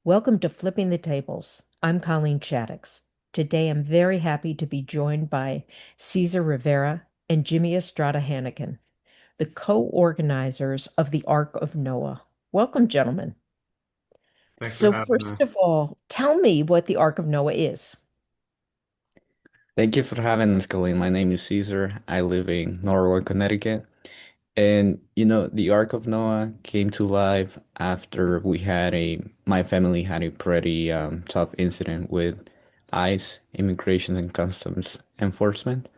Welcome to Flipping the Tables. I'm Colleen Shaddix. Today I'm very happy to be joined by Cesar Rivera and Jimmy Estrada Hannigan, the co-organizers of the Ark of Noah. Welcome, gentlemen. Thanks for So having first me. of all, tell me what the Ark of Noah is. Thank you for having us, Colleen. My name is Caesar. I live in Norwalk, Connecticut. And the Ark of Noah came to life after my family had a pretty tough incident with ICE, Immigration and Customs Enforcement.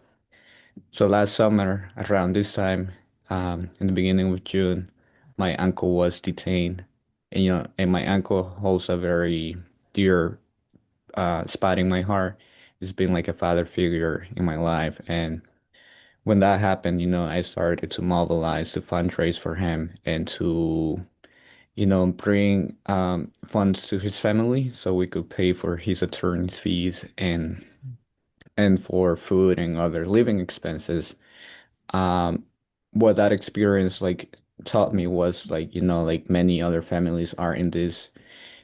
So last summer, around this time, in the beginning of June, my uncle was detained. And my uncle holds a very dear spot in my heart. He's been like a father figure in my life. And when that happened, I started to mobilize to fundraise for him and to, bring funds to his family so we could pay for his attorney's fees and for food and other living expenses. Um, what that experience like taught me was like, like many other families are in this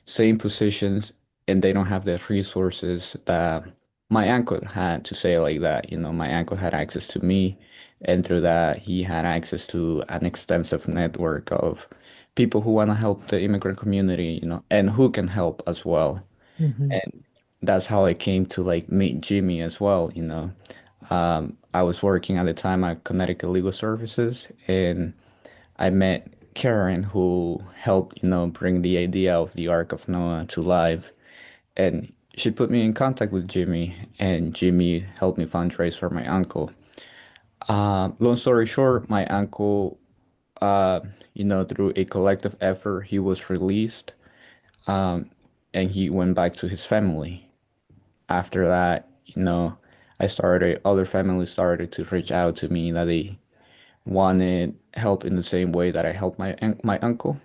same positions and they don't have the resources that my uncle had, to say it like that. My uncle had access to me, and through that, he had access to an extensive network of people who want to help the immigrant community, and who can help as well. Mhm. And that's how I came to like meet Jimmy as well. I was working at the time at Connecticut Legal Services, and I met Karen, who helped, bring the idea of the Ark of Noah to life. And she put me in contact with Jimmy, and Jimmy helped me fundraise for my uncle. Long story short, my uncle, uh, through a collective effort, he was released, um, and he went back to his family. After that, other families started to reach out to me that they wanted help in the same way that I helped my uncle.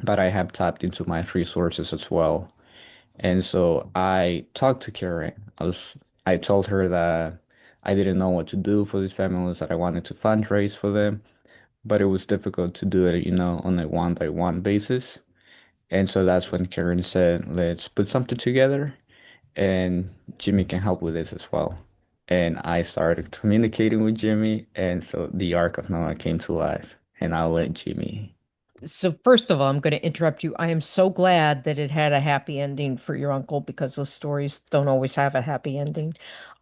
But I have tapped into my resources as well. And so I talked to Karen. I told her that I didn't know what to do for these families, that I wanted to fundraise for them, but it was difficult to do it, on a one by one basis. And so that's when Karen said, let's put something together and Jimmy can help with this as well. And I started communicating with Jimmy, and so the Ark of Noah came to life. And I'll let Jimmy. So first of all, I'm going to interrupt you. I am so glad that it had a happy ending for your uncle because those stories don't always have a happy ending.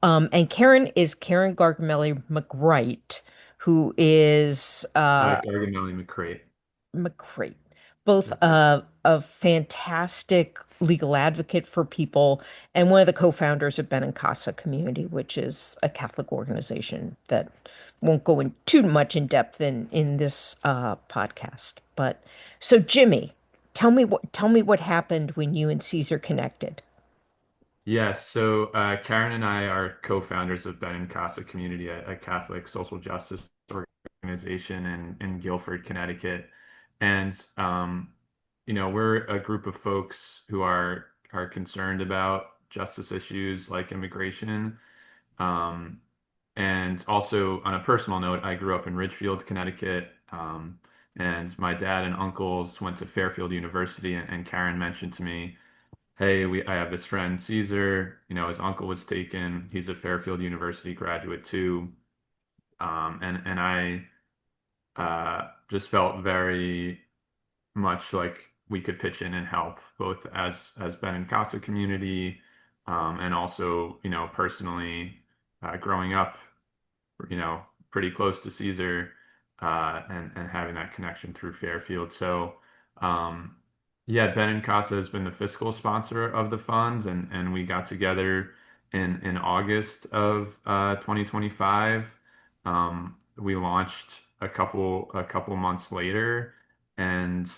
And Karen is Karen Gargamelli McWright, who is Gargamel McCrate. McCrate, both Yep. a fantastic legal advocate for people and one of the co-founders of Benincasa Community, which is a Catholic organization that won't go in too much in depth in this podcast. But so Jimmy, tell me what happened when you and Caesar connected. Yes, so Karen and I are co-founders of Benincasa Community, a Catholic social justice organization in Guilford, Connecticut. And we're a group of folks who are concerned about justice issues like immigration. Um, and also on a personal note, I grew up in Ridgefield, Connecticut. And my dad and uncles went to Fairfield University, and Karen mentioned to me, hey, I have this friend Caesar, his uncle was taken. He's a Fairfield University graduate too. And I just felt very much like we could pitch in and help both as Ben and Casa community, and also, personally, growing up, pretty close to Caesar, and having that connection through Fairfield. So, um, yeah, Ben and Casa has been the fiscal sponsor of the funds, and we got together in August of 2025. We launched a couple months later, and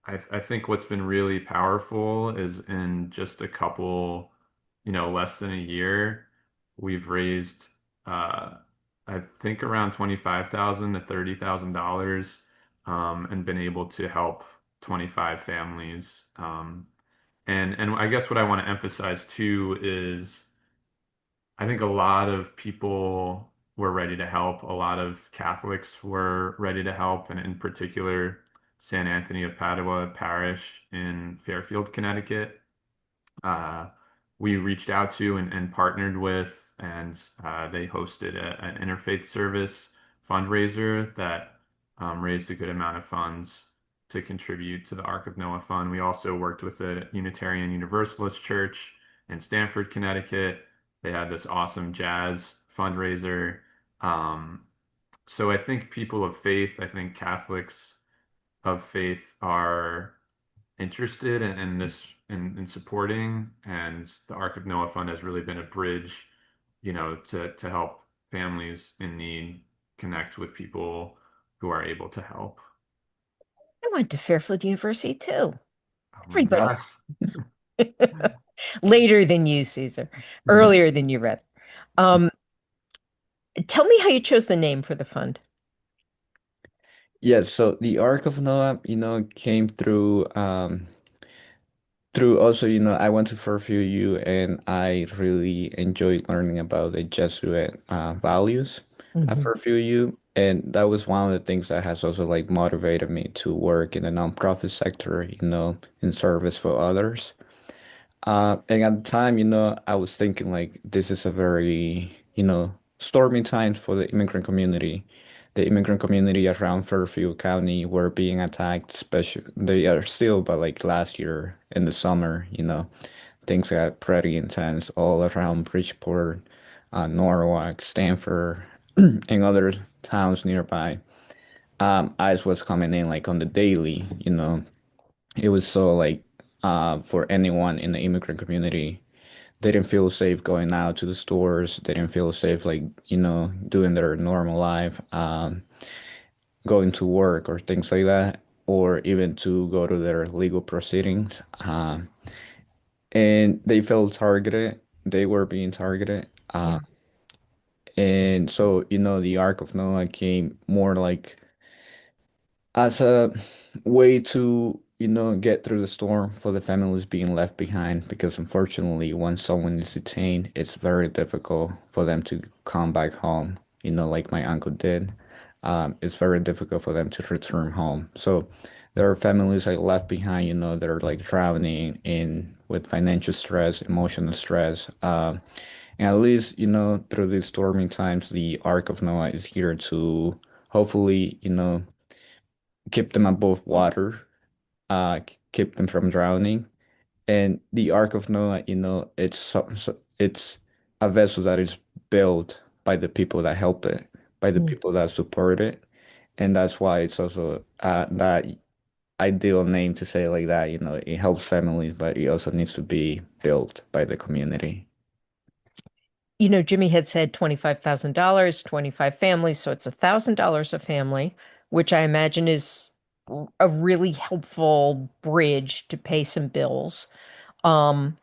I think what's been really powerful is in just a couple, less than a year, we've raised, uh, I think around 25,000 to $30,000, and been able to help 25 families. And I guess what I want to emphasize too is I think a lot of people were ready to help. A lot of Catholics were ready to help, and in particular, San Anthony of Padua parish in Fairfield, Connecticut. uh, we reached out to and partnered with, and they hosted an interfaith service fundraiser that raised a good amount of funds to contribute to the Ark of Noah Fund. We also worked with the Unitarian Universalist Church in Stamford, Connecticut. They had this awesome jazz fundraiser. Um, so I think people of faith, I think Catholics of faith are interested in this in supporting, and the Ark of Noah Fund has really been a bridge, to help families in need connect with people who are able to help. I went to Fairfield University too. Oh my Everybody. gosh. Later than you, Caesar. Earlier than you, rather. Um, Tell me how you chose the name for the fund. Yeah, so the Ark of Noah, came through also, I went to Fairfield U and I really enjoyed learning about the Jesuit values at Mhm. Fairfield U. And that was one of the things that has also like motivated me to work in the nonprofit sector, in service for others. And at the time, I was thinking like this is a very, stormy time for the immigrant community. The immigrant community around Fairfield County were being attacked, especially they are still, but like last year in the summer, things got pretty intense all around Bridgeport, Norwalk, Stanford, and other towns nearby. ICE was coming in like on the daily, it was so like for anyone in the immigrant community, they didn't feel safe going out to the stores. They didn't feel safe like, doing their normal life, going to work or things like that, or even to go to their legal proceedings. And they felt targeted. They were being targeted. Yeah. And so, the Ark of Noah came more like as a way to, get through the storm for the families being left behind, because unfortunately, once someone is detained, it's very difficult for them to come back home, like my uncle did. It's very difficult for them to return home. So there are families like left behind, that are like drowning in with financial stress, emotional stress. And at least, through these stormy times, the Ark of Noah is here to hopefully, keep them above water, keep them from drowning. And the Ark of Noah, it's a vessel that is built by the people that help it, by the Mm. people that support it, and that's why it's also that ideal name to say like that. It helps families, but it also needs to be built by the community. Jimmy had said $25,000, 25 families, so it's $1,000 a family, which I imagine is a really helpful bridge to pay some bills. Um,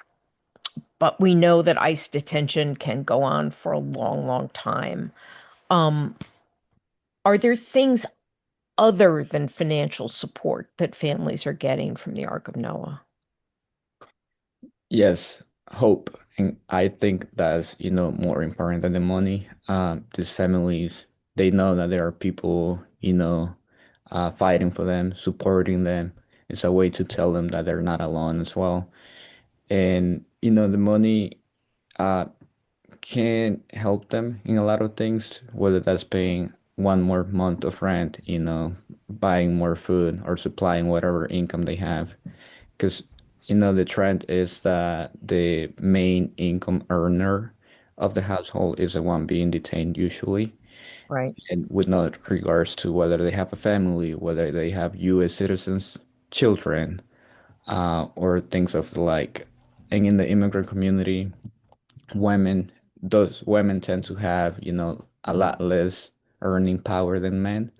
but we know that ICE detention can go on for a long, long time. Um, are there things other than financial support that families are getting from the Ark of Noah? Yes, hope. And I think that's, more important than the money. These families, they know that there are people, fighting for them, supporting them. It's a way to tell them that they're not alone as well. And, the money can help them in a lot of things, whether that's paying one more month of rent, buying more food or supplying whatever income they have. Because, the trend is that the main income earner of the household is the one being detained usually, Right. and with no regards to whether they have a family, whether they have U.S. citizens, children, or things of the like. And in the immigrant community, women, those women tend to have, a lot less earning power than men,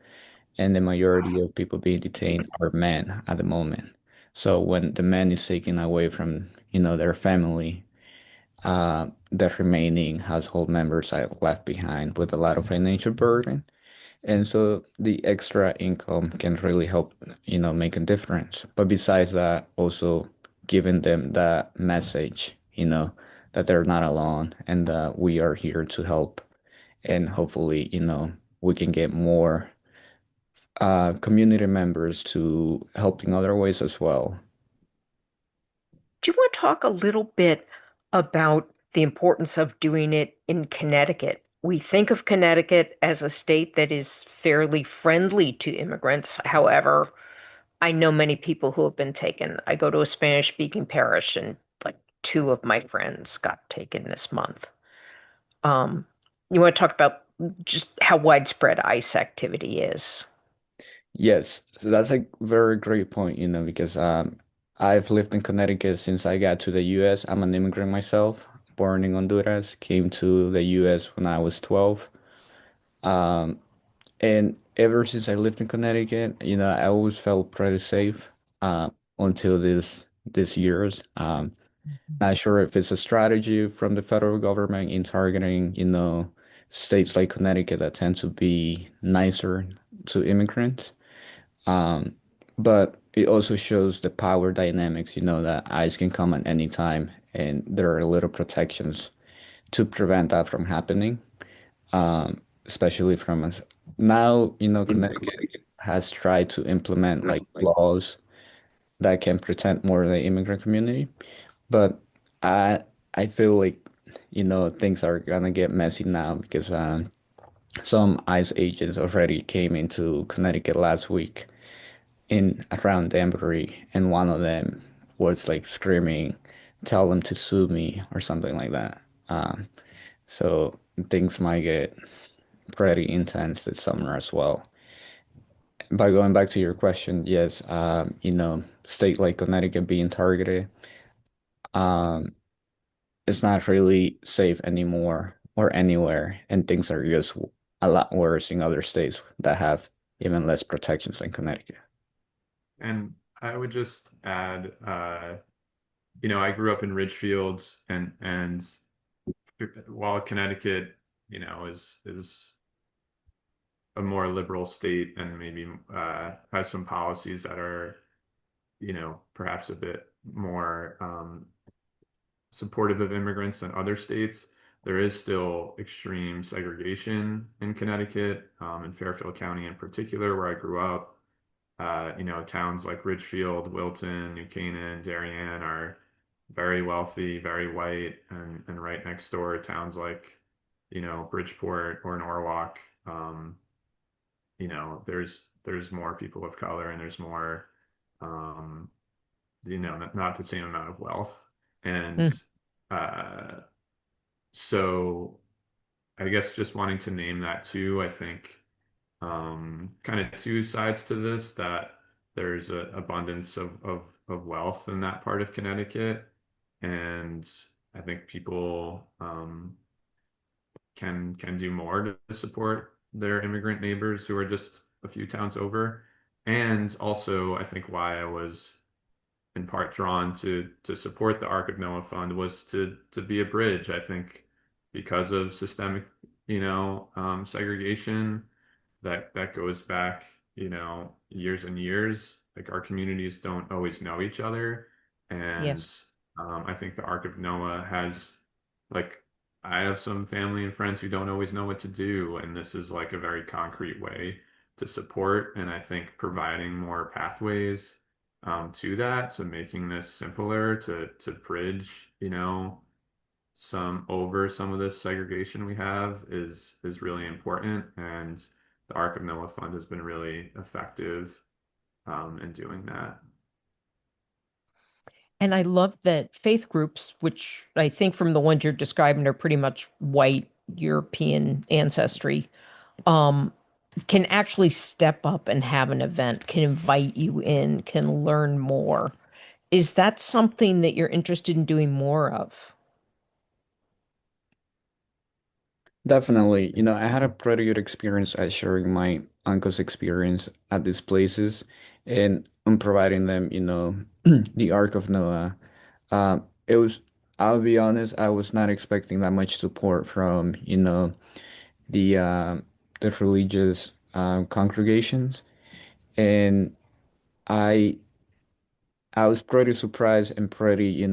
and the majority of people being detained are men at the moment. So when the man is taken away from, their family, the remaining household members are left behind with a lot of financial burden. And so the extra income can really help, make a difference. But besides that, also giving them that message, that they're not alone and that we are here to help. And hopefully, we can get more community members to help in other ways as well. Do you want to talk a little bit about the importance of doing it in Connecticut? We think of Connecticut as a state that is fairly friendly to immigrants. However, I know many people who have been taken. I go to a Spanish-speaking parish, and like two of my friends got taken this month. Um, you want to talk about just how widespread ICE activity is? Yes, so that's a very great point, because I've lived in Connecticut since I got to the US. I'm an immigrant myself, born in Honduras, came to the US when I was 12. Um, and ever since I lived in Connecticut, I always felt pretty safe until this years. Not sure if it's a strategy from the federal government in targeting, states like Connecticut that tend to be nicer to immigrants. Um, but it also shows the power dynamics, that ICE can come at any time, and there are little protections to prevent that from happening, especially from us. Now, Connecticut has tried to implement like laws that can protect more the immigrant community, but I I feel like, things are gonna get messy now because some ICE agents already came into Connecticut last week in around Danbury, and one of them was like screaming, "Tell them to sue me" or something like that. So things might get pretty intense this summer as well. By going back to your question, yes, state like Connecticut being targeted, um, it's not really safe anymore or anywhere, and things are just a lot worse in other states that have even less protections than Connecticut. And I would just add, I grew up in Ridgefield, and while Connecticut, is a more liberal state and maybe has some policies that are, perhaps a bit more supportive of immigrants than other states. There is still extreme segregation in Connecticut, in Fairfield County in particular, where I grew up. Towns like Ridgefield, Wilton, New Canaan, Darien are very wealthy, very white, and right next door, towns like, Bridgeport or Norwalk, there's more people of color and there's more, um, not the same amount of wealth. And Mm. uh, so I guess just wanting to name that too, I think kind of two sides to this, that there's an abundance of wealth in that part of Connecticut. And I think people can do more to support their immigrant neighbors who are just a few towns over. And also, I think why I was in part drawn to support the Ark of Noah Fund was to be a bridge. I think because of systemic, segregation that goes back, years and years. Like our communities don't always know each other, and Yes. I think the Ark of Noah has, like, I have some family and friends who don't always know what to do, and this is like a very concrete way to support, and I think providing more pathways to that, to making this simpler to bridge, some of this segregation we have is really important, and the Ark of Noah Fund has been really effective in doing that. And I love that faith groups, which I think from the ones you're describing are pretty much white European ancestry, um, can actually step up and have an event, can invite you in, can learn more. Is that something that you're interested in doing more of? Definitely. I had a pretty good experience at sharing my uncle's experience at these places, and I'm providing them, the Ark of Noah. It was, I'll be honest, I was not expecting that much support from, the uh, the religious congregations, and I I was pretty surprised and pretty,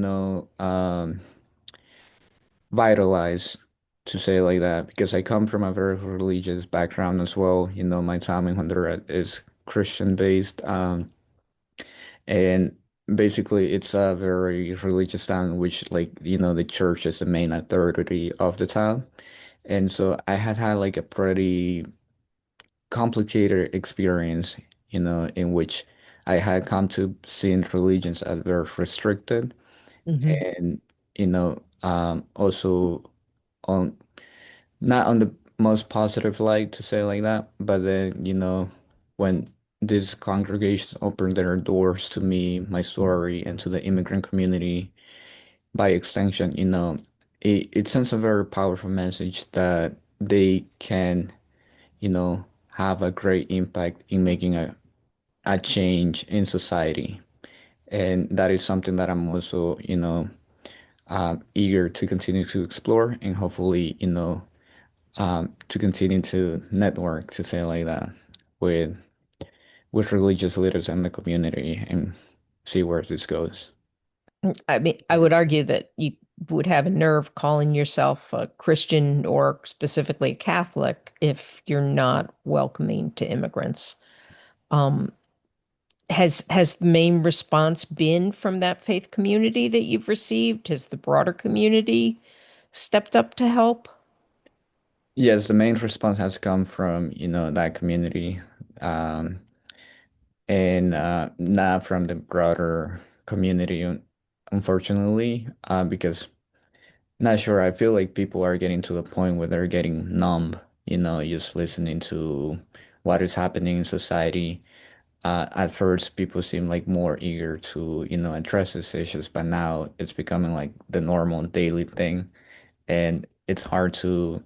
vitalized, to say it like that, because I come from a very religious background as well. My time in Honduras is Christian based. And basically it's a very religious town, which like, the church is the main authority of the town. And so I had had like a pretty complicated experience, in which I had come to seeing religions as very restricted Hmm. and, also on not on the most positive light to say like that, but then, when these congregations opened their doors to me, my story, and to the immigrant community, by extension, it sends a very powerful message that they can, have a great impact in making a change in society. And that is something that I'm also, eager to continue to explore and hopefully, to continue to network, to say like that, with religious leaders in the community and see where this goes. I mean, I would argue that you would have a nerve calling yourself a Christian or specifically a Catholic if you're not welcoming to immigrants. Um, has the main response been from that faith community that you've received? Has the broader community stepped up to help? Yes, the main response has come from, that community, um, and not from the broader community, unfortunately, because not sure. I feel like people are getting to the point where they're getting numb, just listening to what is happening in society. At first, people seem like more eager to, address these issues, but now it's becoming like the normal daily thing. And it's hard to,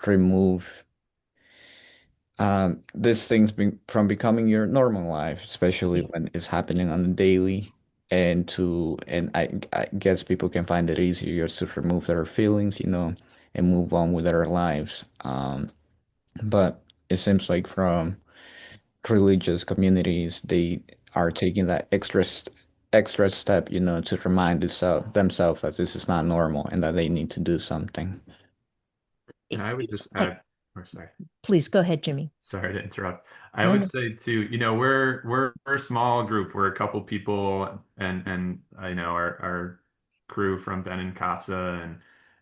remove these things from becoming your normal life, especially Yeah. when it's happening on the daily. And I guess people can find it easier just to remove their feelings, and move on with their lives. But it seems like from religious communities, they are taking that extra step, to remind themselves that this is not normal and that they need to do something. And I would It's, just add, or sorry. please go ahead, Jimmy. Sorry to interrupt. I No, would no. say too, we're a small group. We're a couple people, and I know our crew from Benincasa,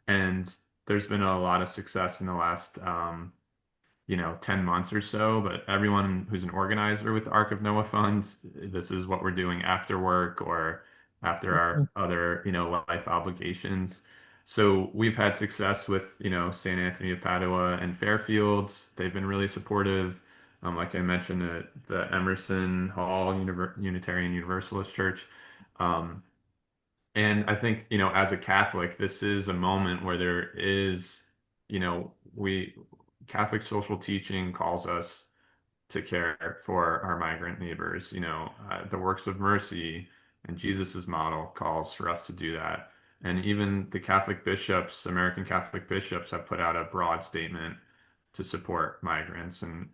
and there's been a lot of success in the last 10 months or so. But everyone who's an organizer with the Ark of Noah Fund, this is what we're doing after work or after Mhm. our other, life obligations. So we've had success with, St. Anthony of Padua and Fairfields. They've been really supportive. Like I mentioned, the Emerson Hall Unitarian Universalist Church. Um, and I think, as a Catholic, this is a moment where there is, we Catholic social teaching calls us to care for our migrant neighbors. The works of mercy and Jesus's model calls for us to do that. And even the Catholic bishops, American Catholic bishops, have put out a broad statement to support migrants. And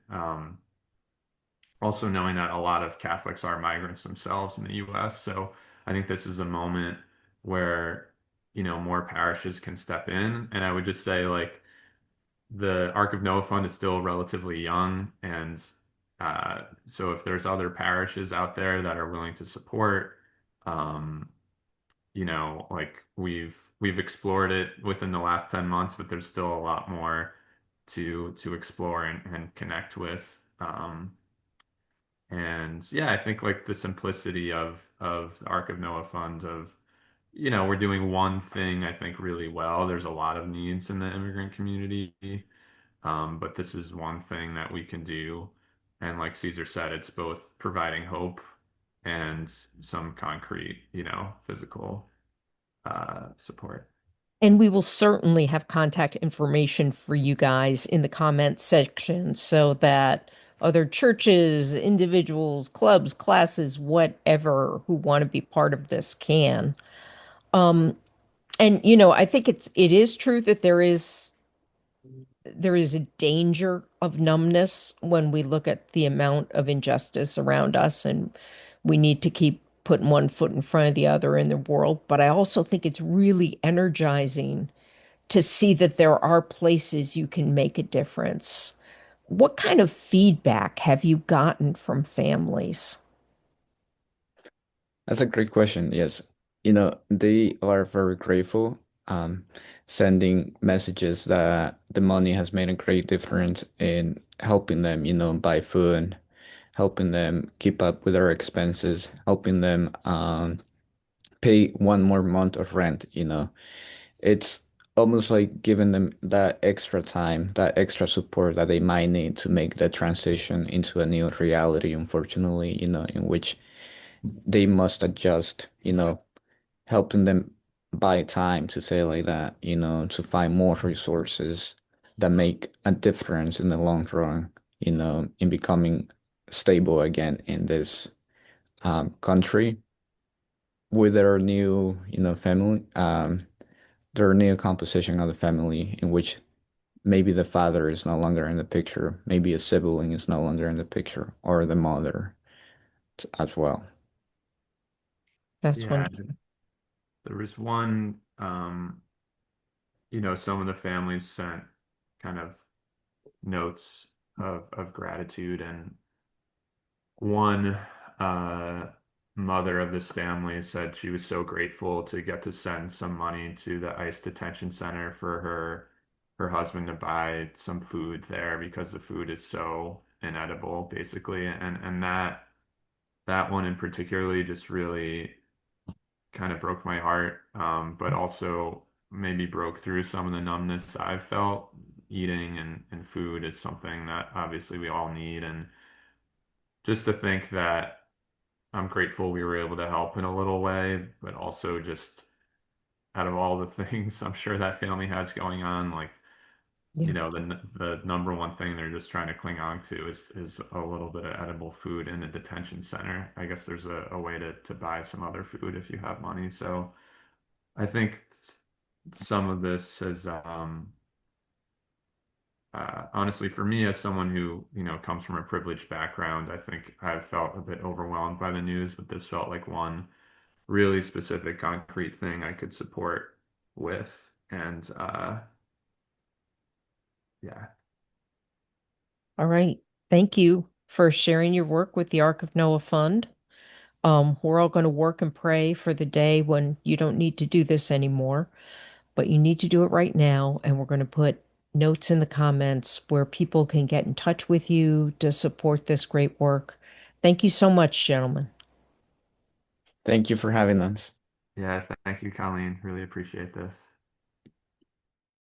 also knowing that a lot of Catholics are migrants themselves in the US. So I think this is a moment where, more parishes can step in. And I would just say, like, the Ark of Noah Fund is still relatively young. And so if there's other parishes out there that are willing to support, um, like we've explored it within the last 10 months, but there's still a lot more to explore and connect with. And yeah, I think like the simplicity of the Ark of Noah Fund of, we're doing one thing I think really well. There's a lot of needs in the immigrant community, but this is one thing that we can do. And like Caesar said, it's both providing hope and some concrete, physical support. And we will certainly have contact information for you guys in the comments section so that other churches, individuals, clubs, classes, whatever who want to be part of this can. Um, and I think it is true that there is a danger of numbness when we look at the amount of injustice around us, and we need to keep putting one foot in front of the other in the world. But I also think it's really energizing to see that there are places you can make a difference. what kind of feedback have you gotten from families? That's a great question. Yes. They are very grateful, um, sending messages that the money has made a great difference in helping them, buy food, helping them keep up with their expenses, helping them pay one more month of rent. It's almost like giving them that extra time, that extra support that they might need to make the transition into a new reality, unfortunately, in which they must adjust, helping them buy time to say like that, to find more resources that make a difference in the long run, in becoming stable again in this country with their new, family, their new composition of the family in which maybe the father is no longer in the picture, maybe a sibling is no longer in the picture, or the mother as well. That's Yeah, wonderful. there was one, some of the families sent kind of notes of gratitude, and one uh, mother of this family said she was so grateful to get to send some money to the ICE detention center for her husband to buy some food there because the food is so inedible, basically. And that one in particularly just really kind of broke my heart, but also maybe broke through some of the numbness I've felt. Eating and food is something that obviously we all need, and just to think that I'm grateful we were able to help in a little way, but also just out of all the things I'm sure that family has going on, like, Yeah. the number one thing they're just trying to cling on to is a little bit of edible food in the detention center. I guess there's a way to buy some other food if you have money. So I think some of this has honestly, for me, as someone who, comes from a privileged background, I think I've felt a bit overwhelmed by the news, but this felt like one really specific, concrete thing I could support with. And yeah, All right. Thank you for sharing your work with the Ark of Noah Fund. We're all going to work and pray for the day when you don't need to do this anymore, but you need to do it right now. And we're going to put notes in the comments where people can get in touch with you to support this great work. Thank you so much, gentlemen. Thank you for having us. yeah, thank you, Colleen. Really appreciate this.